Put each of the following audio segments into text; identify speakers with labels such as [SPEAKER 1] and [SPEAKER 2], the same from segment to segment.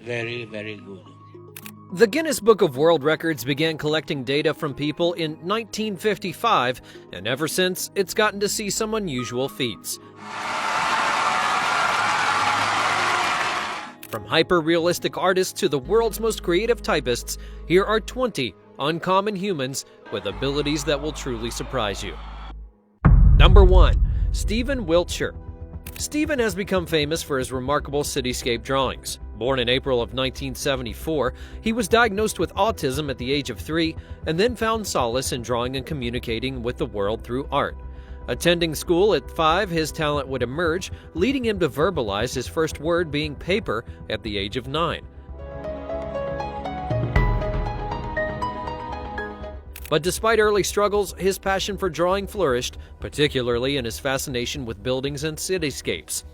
[SPEAKER 1] very, very good.
[SPEAKER 2] The Guinness Book of World Records began collecting data from people in 1955, and ever since, it's gotten to see some unusual feats. From hyper-realistic artists to the world's most creative typists, here are 20 uncommon humans with abilities that will truly surprise you. Number 1. Stephen Wiltshire. Stephen has become famous for his remarkable cityscape drawings. Born in April of 1974, he was diagnosed with autism at the age of 3 and then found solace in drawing and communicating with the world through art. Attending school at 5, his talent would emerge, leading him to verbalize his first word being paper at the age of 9. But despite early struggles, his passion for drawing flourished, particularly in his fascination with buildings and cityscapes.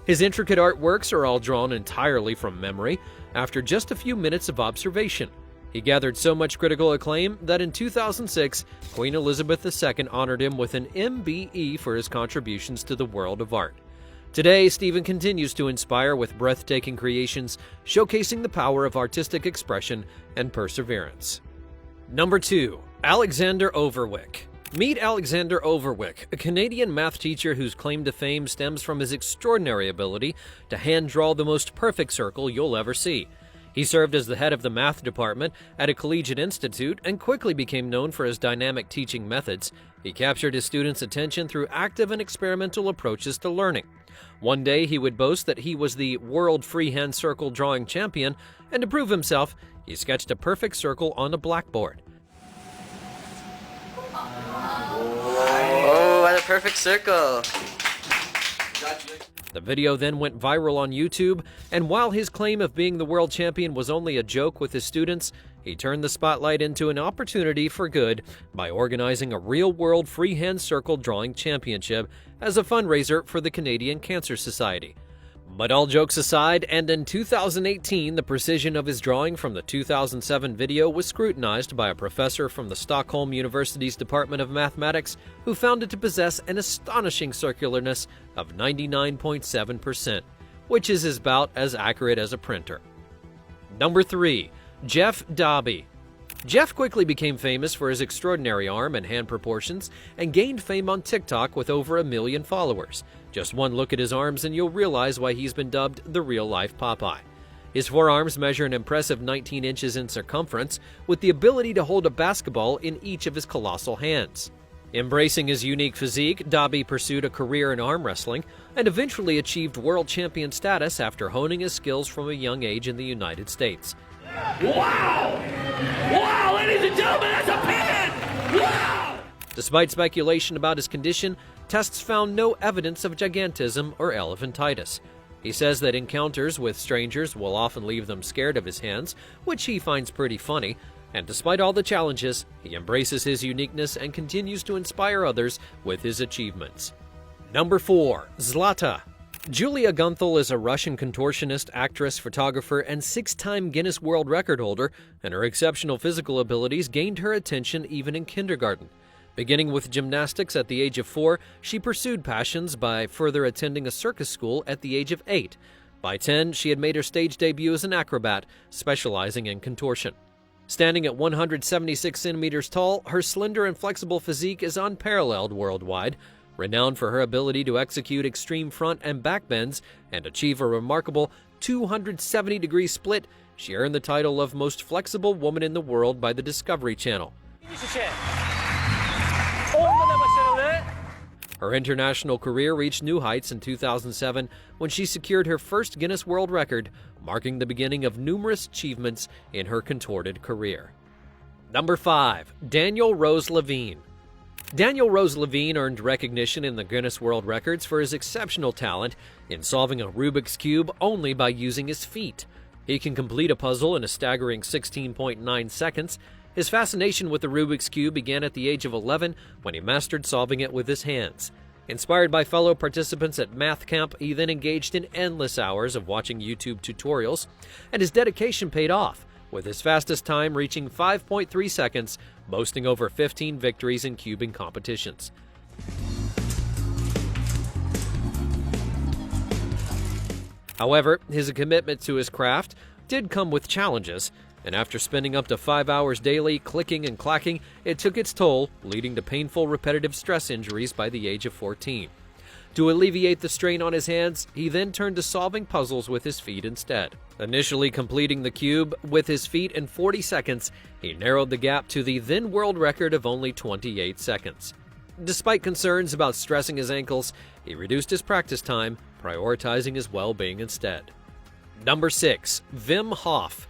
[SPEAKER 2] His intricate artworks are all drawn entirely from memory, after just a few minutes of observation. He gathered so much critical acclaim that in 2006, Queen Elizabeth II honored him with an MBE for his contributions to the world of art. Today, Stephen continues to inspire with breathtaking creations, showcasing the power of artistic expression and perseverance. Number 2. Alexander Overwick. Meet Alexander Overwick, a Canadian math teacher whose claim to fame stems from his extraordinary ability to hand-draw the most perfect circle you'll ever see. He served as the head of the math department at a collegiate institute and quickly became known for his dynamic teaching methods. He captured his students' attention through active and experimental approaches to learning. One day, he would boast that he was the world freehand circle drawing champion, and to prove himself, he sketched a perfect circle on a blackboard.
[SPEAKER 3] Oh, what a perfect circle!
[SPEAKER 2] The video then went viral on YouTube, and while his claim of being the world champion was only a joke with his students, he turned the spotlight into an opportunity for good by organizing a real-world freehand circle drawing championship as a fundraiser for the Canadian Cancer Society. But all jokes aside, and in 2018, the precision of his drawing from the 2007 video was scrutinized by a professor from the Stockholm University's Department of Mathematics, who found it to possess an astonishing circularness of 99.7%, which is about as accurate as a printer. Number 3. Jeff Dobby. Jeff quickly became famous for his extraordinary arm and hand proportions and gained fame on TikTok with over 1 million followers. Just one look at his arms and you'll realize why he's been dubbed the real-life Popeye. His forearms measure an impressive 19 inches in circumference, with the ability to hold a basketball in each of his colossal hands. Embracing his unique physique, Dobby pursued a career in arm wrestling and eventually achieved world champion status after honing his skills from a young age in the United States.
[SPEAKER 4] Wow! Wow, ladies and gentlemen, that's a pin! Wow!
[SPEAKER 2] Despite speculation about his condition, tests found no evidence of gigantism or elephantitis. He says that encounters with strangers will often leave them scared of his hands, which he finds pretty funny, and despite all the challenges, he embraces his uniqueness and continues to inspire others with his achievements. Number 4. Zlata. Julia Gunthal is a Russian contortionist, actress, photographer, and 6-time Guinness World Record holder, and her exceptional physical abilities gained her attention even in kindergarten. Beginning with gymnastics at the age of 4, she pursued passions by further attending a circus school at the age of 8. By 10, she had made her stage debut as an acrobat, specializing in contortion. Standing at 176 centimeters tall, her slender and flexible physique is unparalleled worldwide. Renowned for her ability to execute extreme front and back bends and achieve a remarkable 270-degree split, she earned the title of Most Flexible Woman in the World by the Discovery Channel. Her international career reached new heights in 2007 when she secured her first Guinness World Record, marking the beginning of numerous achievements in her contorted career. Number 5. Daniel Rose Levine. Daniel Rose Levine earned recognition in the Guinness World Records for his exceptional talent in solving a Rubik's Cube only by using his feet. He can complete a puzzle in a staggering 16.9 seconds. His fascination with the Rubik's Cube began at the age of 11 when he mastered solving it with his hands. Inspired by fellow participants at math camp, he then engaged in endless hours of watching YouTube tutorials, and his dedication paid off, with his fastest time reaching 5.3 seconds, boasting over 15 victories in cubing competitions. However, his commitment to his craft did come with challenges, and after spending up to 5 hours daily clicking and clacking, it took its toll, leading to painful repetitive stress injuries by the age of 14. To alleviate the strain on his hands, he then turned to solving puzzles with his feet instead. Initially completing the cube with his feet in 40 seconds, he narrowed the gap to the then world record of only 28 seconds. Despite concerns about stressing his ankles, he reduced his practice time, prioritizing his well-being instead. Number 6. Wim Hof.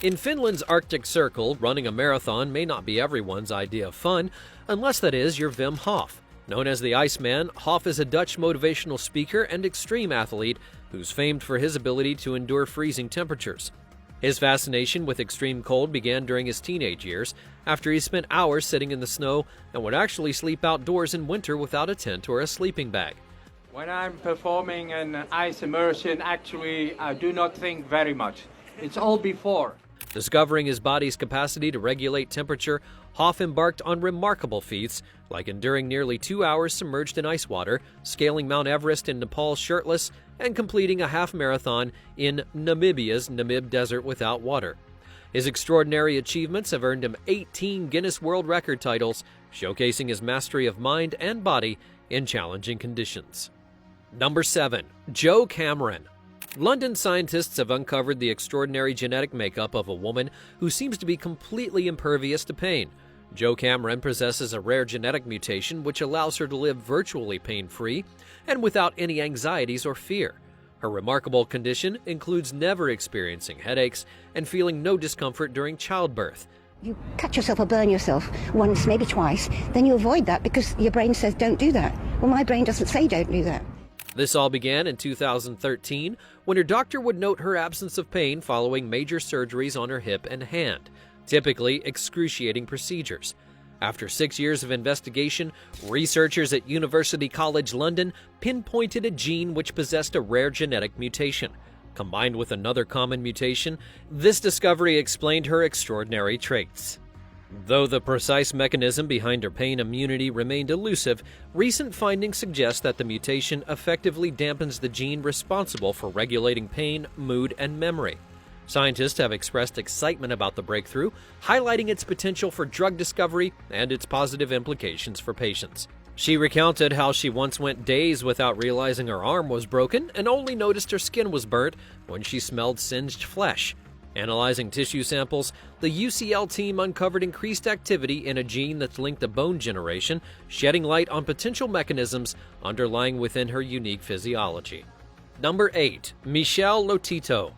[SPEAKER 2] In Finland's Arctic Circle, running a marathon may not be everyone's idea of fun, unless that is you're Wim Hof. Known as the Iceman, Hof is a Dutch motivational speaker and extreme athlete who's famed for his ability to endure freezing temperatures. His fascination with extreme cold began during his teenage years, after he spent hours sitting in the snow and would actually sleep outdoors in winter without a tent or a sleeping bag.
[SPEAKER 1] When I'm performing an ice immersion, actually, I do not think very much. It's all before.
[SPEAKER 2] Discovering his body's capacity to regulate temperature, Hof embarked on remarkable feats, like enduring nearly 2 hours submerged in ice water, scaling Mount Everest in Nepal shirtless, and completing a half marathon in Namibia's Namib Desert without water. His extraordinary achievements have earned him 18 Guinness World Record titles, showcasing his mastery of mind and body in challenging conditions. Number 7. Joe Cameron. London scientists have uncovered the extraordinary genetic makeup of a woman who seems to be completely impervious to pain. Joe Cameron possesses a rare genetic mutation which allows her to live virtually pain-free and without any anxieties or fear. Her remarkable condition includes never experiencing headaches and feeling no discomfort during childbirth.
[SPEAKER 3] You cut yourself or burn yourself once, maybe twice, then you avoid that because your brain says don't do that. Well, my brain doesn't say don't do that.
[SPEAKER 2] This all began in 2013 when her doctor would note her absence of pain following major surgeries on her hip and hand, typically excruciating procedures. After 6 years of investigation, researchers at University College London pinpointed a gene which possessed a rare genetic mutation. Combined with another common mutation, this discovery explained her extraordinary traits. Though the precise mechanism behind her pain immunity remained elusive, recent findings suggest that the mutation effectively dampens the gene responsible for regulating pain, mood, and memory. Scientists have expressed excitement about the breakthrough, highlighting its potential for drug discovery and its positive implications for patients. She recounted how she once went days without realizing her arm was broken and only noticed her skin was burnt when she smelled singed flesh. Analyzing tissue samples, the UCL team uncovered increased activity in a gene that's linked to bone generation, shedding light on potential mechanisms underlying within her unique physiology. Number 8. Michel Lotito.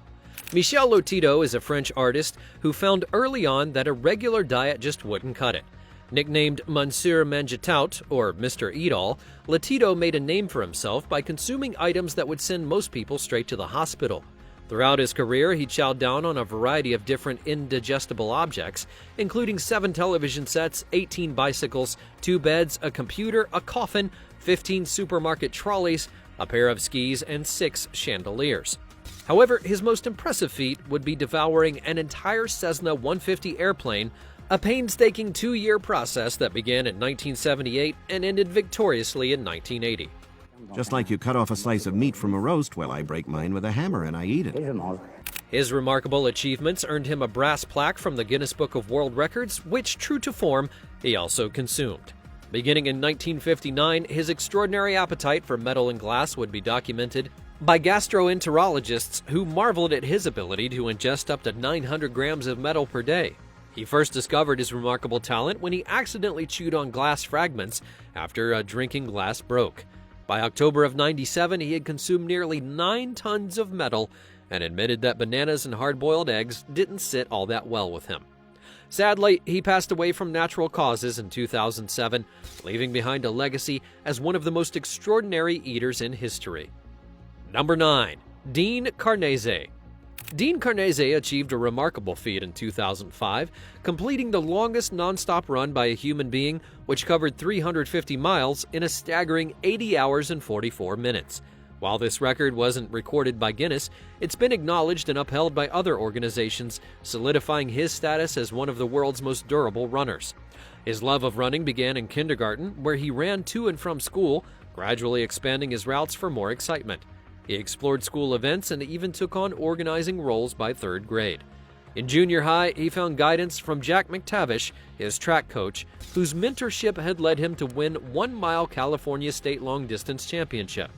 [SPEAKER 2] Michel Lotito is a French artist who found early on that a regular diet just wouldn't cut it. Nicknamed Monsieur Mangetout, or Mr. Eat-All, Lotito made a name for himself by consuming items that would send most people straight to the hospital. Throughout his career, he chowed down on a variety of different indigestible objects, including 7 television sets, 18 bicycles, 2 beds, a computer, a coffin, 15 supermarket trolleys, a pair of skis, and 6 chandeliers. However, his most impressive feat would be devouring an entire Cessna 150 airplane, a painstaking 2-year process that began in 1978 and ended victoriously in 1980.
[SPEAKER 5] Just like you cut off a slice of meat from a roast, well, I break mine with a hammer and I eat it.
[SPEAKER 2] His remarkable achievements earned him a brass plaque from the Guinness Book of World Records, which, true to form, he also consumed. Beginning in 1959, his extraordinary appetite for metal and glass would be documented by gastroenterologists who marveled at his ability to ingest up to 900 grams of metal per day. He first discovered his remarkable talent when he accidentally chewed on glass fragments after a drinking glass broke. By October of '97, he had consumed nearly 9 tons of metal and admitted that bananas and hard-boiled eggs didn't sit all that well with him. Sadly, he passed away from natural causes in 2007, leaving behind a legacy as one of the most extraordinary eaters in history. Number 9. Dean Karnazes. Dean Karnazes achieved a remarkable feat in 2005, completing the longest nonstop run by a human being, which covered 350 miles in a staggering 80 hours and 44 minutes. While this record wasn't recorded by Guinness, it's been acknowledged and upheld by other organizations, solidifying his status as one of the world's most durable runners. His love of running began in kindergarten, where he ran to and from school, gradually expanding his routes for more excitement. He explored school events and even took on organizing roles by 3rd grade. In junior high, he found guidance from Jack McTavish, his track coach, whose mentorship had led him to win 1-mile California State Long Distance Championship.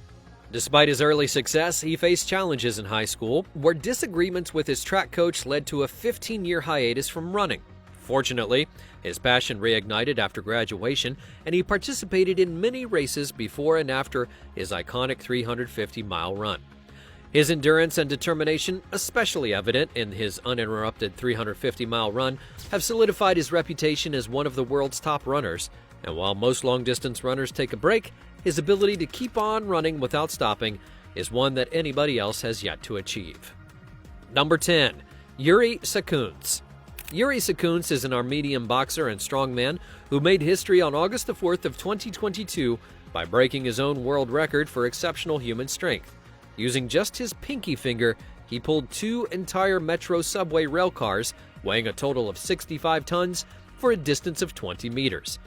[SPEAKER 2] Despite his early success, he faced challenges in high school, where disagreements with his track coach led to a 15-year hiatus from running. Fortunately, his passion reignited after graduation, and he participated in many races before and after his iconic 350-mile run. His endurance and determination, especially evident in his uninterrupted 350-mile run, have solidified his reputation as one of the world's top runners. And while most long-distance runners take a break, his ability to keep on running without stopping is one that anybody else has yet to achieve. Number 10. Yuri Sakuntz. Yuri Sakuntz is an Armenian boxer and strongman who made history on August 4th of 2022 by breaking his own world record for exceptional human strength. Using just his pinky finger, he pulled 2 entire Metro subway rail cars, weighing a total of 65 tons, for a distance of 20 meters.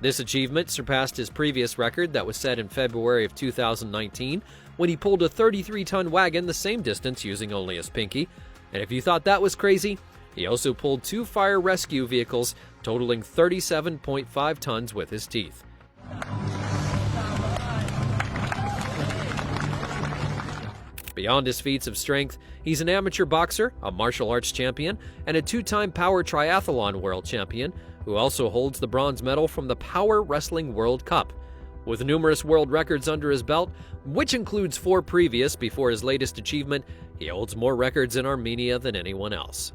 [SPEAKER 2] This achievement surpassed his previous record that was set in February of 2019, when he pulled a 33-ton wagon the same distance using only his pinky. And if you thought that was crazy, he also pulled 2 fire rescue vehicles totaling 37.5 tons with his teeth. Beyond his feats of strength, he's an amateur boxer, a martial arts champion, and a 2-time power triathlon world champion, who also holds the bronze medal from the Power Wrestling World Cup. With numerous world records under his belt, which includes 4 previous before his latest achievement, he holds more records in Armenia than anyone else.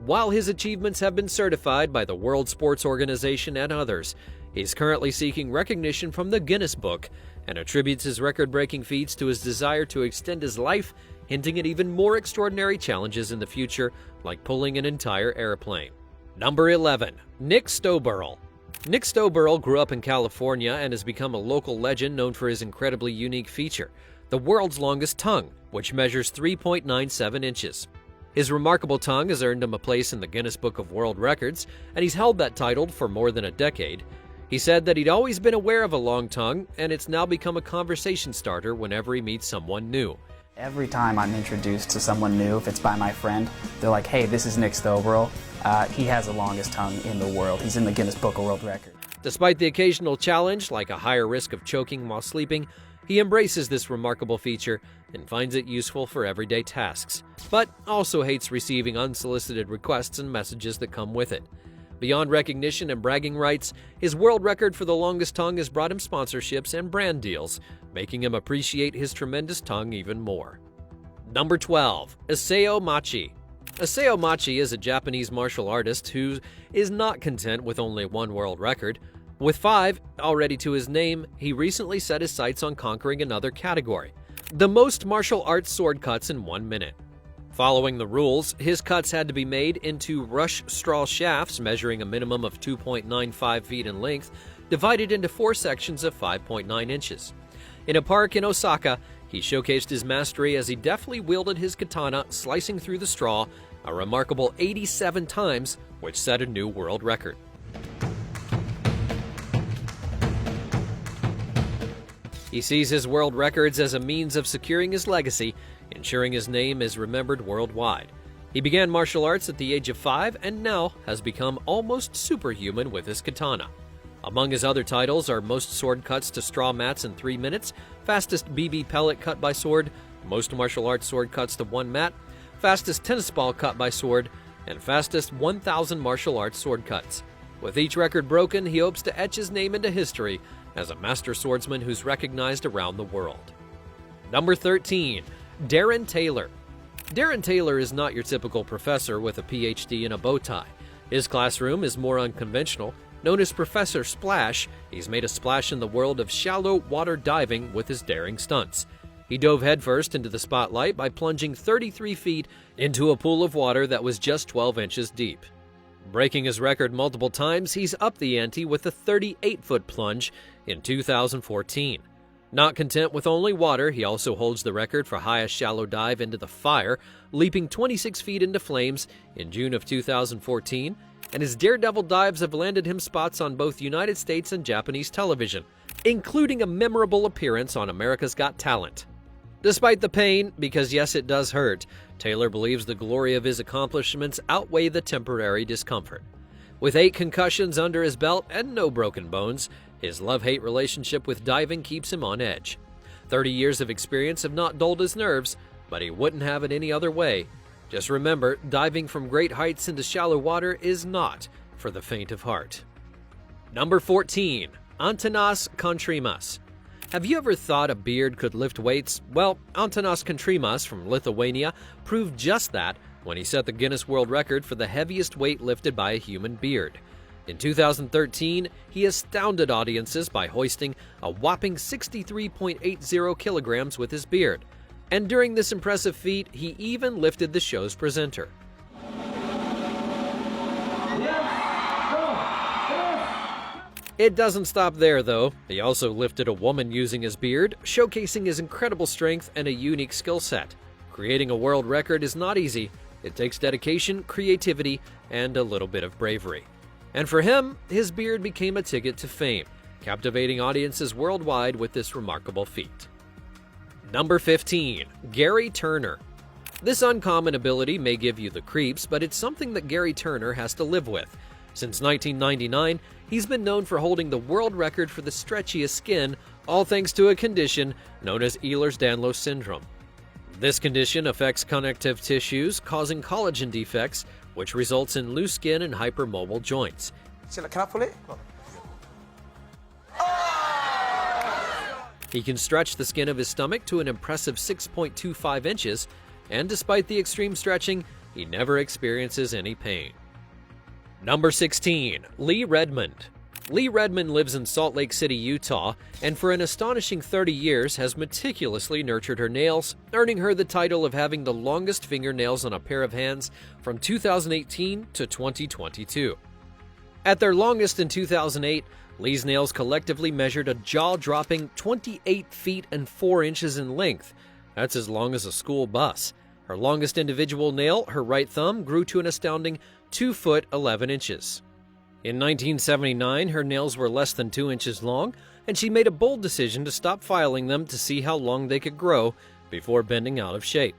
[SPEAKER 2] While his achievements have been certified by the World Sports Organization and others, he's currently seeking recognition from the Guinness Book and attributes his record-breaking feats to his desire to extend his life, hinting at even more extraordinary challenges in the future, like pulling an entire airplane. Number 11. Nick Stoberl. Nick Stoberl grew up in California and has become a local legend known for his incredibly unique feature, the world's longest tongue, which measures 3.97 inches. His remarkable tongue has earned him a place in the Guinness Book of World Records, and he's held that title for more than a decade. He said that he'd always been aware of a long tongue, and it's now become a conversation starter whenever he meets someone new.
[SPEAKER 6] Every time I'm introduced to someone new, if it's by my friend, they're like, hey, this is Nick Stoberl. He has the longest tongue in the world. He's in the Guinness Book of World Records.
[SPEAKER 2] Despite the occasional challenge, like a higher risk of choking while sleeping, he embraces this remarkable feature and finds it useful for everyday tasks, but also hates receiving unsolicited requests and messages that come with it. Beyond recognition and bragging rights, his world record for the longest tongue has brought him sponsorships and brand deals, making him appreciate his tremendous tongue even more. Number 12. Isao Machi. Isao Machi is a Japanese martial artist who is not content with only one world record. With 5 already to his name, he recently set his sights on conquering another category: the most martial arts sword cuts in 1 minute. Following the rules, his cuts had to be made into rush straw shafts measuring a minimum of 2.95 feet in length, divided into 4 sections of 5.9 inches. In a park in Osaka, he showcased his mastery as he deftly wielded his katana, slicing through the straw a remarkable 87 times, which set a new world record. He sees his world records as a means of securing his legacy, ensuring his name is remembered worldwide. He began martial arts at the age of 5 and now has become almost superhuman with his katana. Among his other titles are most sword cuts to straw mats in 3 minutes, fastest BB pellet cut by sword, most martial arts sword cuts to 1 mat, fastest tennis ball cut by sword, and fastest 1,000 martial arts sword cuts. With each record broken, he hopes to etch his name into history as a master swordsman who's recognized around the world. Number 13. Darren Taylor. Darren Taylor is not your typical professor with a PhD and a bow tie. His classroom is more unconventional. Known as Professor Splash, he's made a splash in the world of shallow water diving with his daring stunts. He dove headfirst into the spotlight by plunging 33 feet into a pool of water that was just 12 inches deep. Breaking his record multiple times, he's upped the ante with a 38-foot plunge in 2014. Not content with only water, he also holds the record for highest shallow dive into the fire, leaping 26 feet into flames in June of 2014, and his daredevil dives have landed him spots on both United States and Japanese television, including a memorable appearance on America's Got Talent. Despite the pain, because yes, it does hurt, Taylor believes the glory of his accomplishments outweigh the temporary discomfort. With 8 concussions under his belt and no broken bones, his love-hate relationship with diving keeps him on edge. 30 years of experience have not dulled his nerves, but he wouldn't have it any other way. Just remember, diving from great heights into shallow water is not for the faint of heart. Number 14. Antanas Kontrimas. Have you ever thought a beard could lift weights? Well, Antanas Kontrimas from Lithuania proved just that when he set the Guinness World Record for the heaviest weight lifted by a human beard. In 2013, he astounded audiences by hoisting a whopping 63.80 kilograms with his beard. And during this impressive feat, he even lifted the show's presenter. It doesn't stop there, though. He also lifted a woman using his beard, showcasing his incredible strength and a unique skill set. Creating a world record is not easy. It takes dedication, creativity, and a little bit of bravery. And for him, his beard became a ticket to fame, captivating audiences worldwide with this remarkable feat. Number 15. Gary Turner. This uncommon ability may give you the creeps, but it's something that Gary Turner has to live with. Since 1999, he's been known for holding the world record for the stretchiest skin, all thanks to a condition known as Ehlers-Danlos syndrome. This condition affects connective tissues, causing collagen defects, which results in loose skin and hypermobile joints.
[SPEAKER 7] Can I pull it?
[SPEAKER 2] He can stretch the skin of his stomach to an impressive 6.25 inches, and despite the extreme stretching, he never experiences any pain. Number 16. Lee Redmond. Lee Redmond lives in Salt Lake City, Utah, and for an astonishing 30 years has meticulously nurtured her nails, earning her the title of having the longest fingernails on a pair of hands from 2018 to 2022. At their longest in 2008, Lee's nails collectively measured a jaw-dropping 28 feet and 4 inches in length. That's as long as a school bus. Her longest individual nail, her right thumb, grew to an astounding 2 foot 11 inches. In 1979, her nails were less than 2 inches long, and she made a bold decision to stop filing them to see how long they could grow before bending out of shape.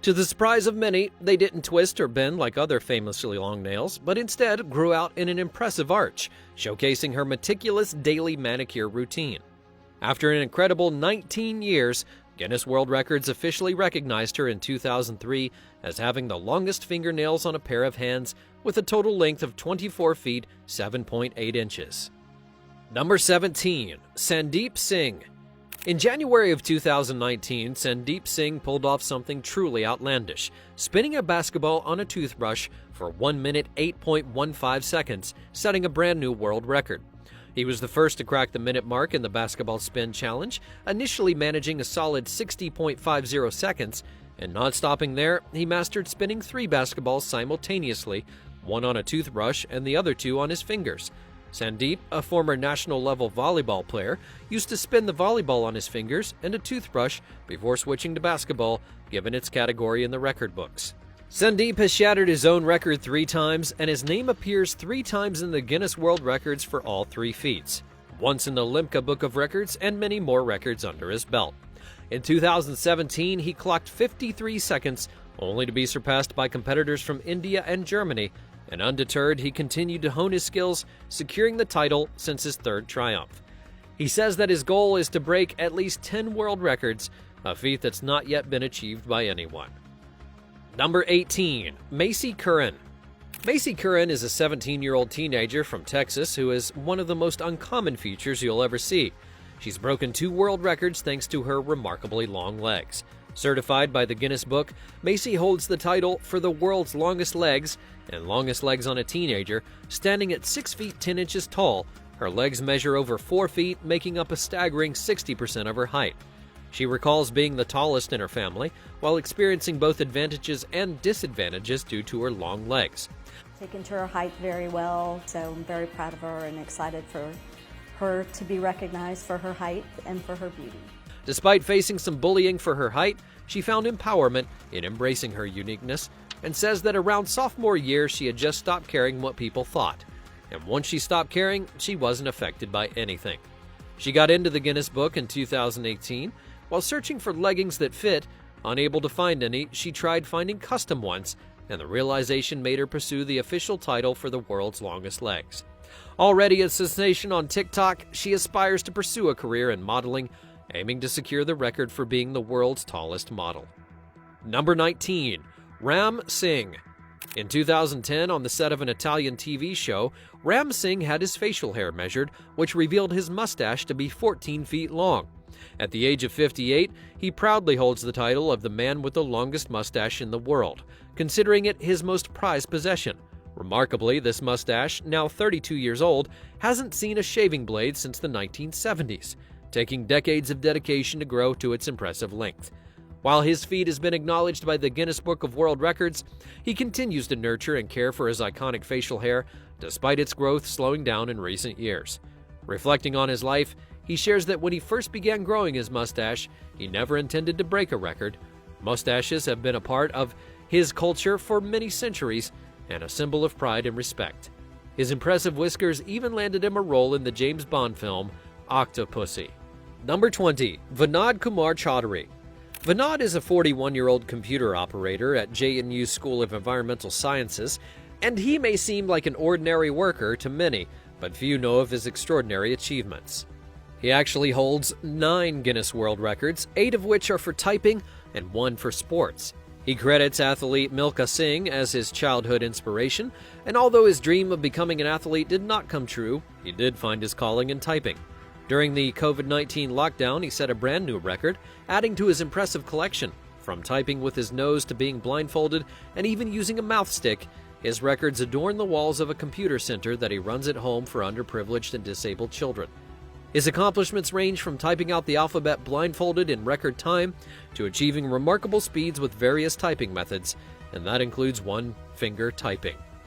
[SPEAKER 2] To the surprise of many, they didn't twist or bend like other famously long nails, but instead grew out in an impressive arch, showcasing her meticulous daily manicure routine. After an incredible 19 years, Guinness World Records officially recognized her in 2003 as having the longest fingernails on a pair of hands with a total length of 24 feet 7.8 inches. Number 17. Sandeep Singh. In January of 2019, Sandeep Singh pulled off something truly outlandish, spinning a basketball on a toothbrush for 1 minute 8.15 seconds, setting a brand new world record. He was the first to crack the minute mark in the basketball spin challenge, initially managing a solid 60.50 seconds, and not stopping there, he mastered spinning 3 basketballs simultaneously, one on a toothbrush and the other 2 on his fingers. Sandeep, a former national-level volleyball player, used to spin the volleyball on his fingers and a toothbrush before switching to basketball, given its category in the record books. Sandeep has shattered his own record 3 times, and his name appears 3 times in the Guinness World Records for all 3 feats, once in the Limca Book of Records and many more records under his belt. In 2017, he clocked 53 seconds, only to be surpassed by competitors from India and Germany, and undeterred, he continued to hone his skills, securing the title since his 3rd triumph. He says that his goal is to break at least 10 world records, a feat that's not yet been achieved by anyone. Number 18. Macy Curran. Macy Curran is a 17-year-old teenager from Texas who has one of the most uncommon features you'll ever see. She's broken 2 world records thanks to her remarkably long legs. Certified by the Guinness Book, Macy holds the title for the world's longest legs and longest legs on a teenager, standing at 6 feet 10 inches tall. Her legs measure over 4 feet, making up a staggering 60% of her height. She recalls being the tallest in her family, while experiencing both advantages and disadvantages due to her long legs.
[SPEAKER 8] Taken to her height very well, so I'm very proud of her and excited for her to be recognized for her height and for her beauty.
[SPEAKER 2] Despite facing some bullying for her height, she found empowerment in embracing her uniqueness and says that around sophomore year she had just stopped caring what people thought. And once she stopped caring, she wasn't affected by anything. She got into the Guinness Book in 2018 While searching for leggings that fit, unable to find any, she tried finding custom ones, and the realization made her pursue the official title for the world's longest legs. Already a sensation on TikTok, she aspires to pursue a career in modeling, aiming to secure the record for being the world's tallest model. Number 19. Ram Singh. In 2010, on the set of an Italian TV show, Ram Singh had his facial hair measured, which revealed his mustache to be 14 feet long. At the age of 58, he proudly holds the title of the man with the longest mustache in the world, considering it his most prized possession. Remarkably, this mustache, now 32 years old, hasn't seen a shaving blade since the 1970s, taking decades of dedication to grow to its impressive length. While his feat has been acknowledged by the Guinness Book of World Records, he continues to nurture and care for his iconic facial hair, despite its growth slowing down in recent years. Reflecting on his life, he shares that when he first began growing his mustache, he never intended to break a record. Mustaches have been a part of his culture for many centuries and a symbol of pride and respect. His impressive whiskers even landed him a role in the James Bond film Octopussy. Number 20. Vinod Kumar Chaudhary. Vinod is a 41-year-old computer operator at JNU School of Environmental Sciences, and he may seem like an ordinary worker to many, but few know of his extraordinary achievements. He actually holds 9 Guinness World Records, 8 of which are for typing and 1 for sports. He credits athlete Milkha Singh as his childhood inspiration, and although his dream of becoming an athlete did not come true, he did find his calling in typing. During the COVID-19 lockdown, he set a brand new record, adding to his impressive collection. From typing with his nose to being blindfolded and even using a mouth stick, his records adorn the walls of a computer center that he runs at home for underprivileged and disabled children. His accomplishments range from typing out the alphabet blindfolded in record time to achieving remarkable speeds with various typing methods, and that includes one-finger typing.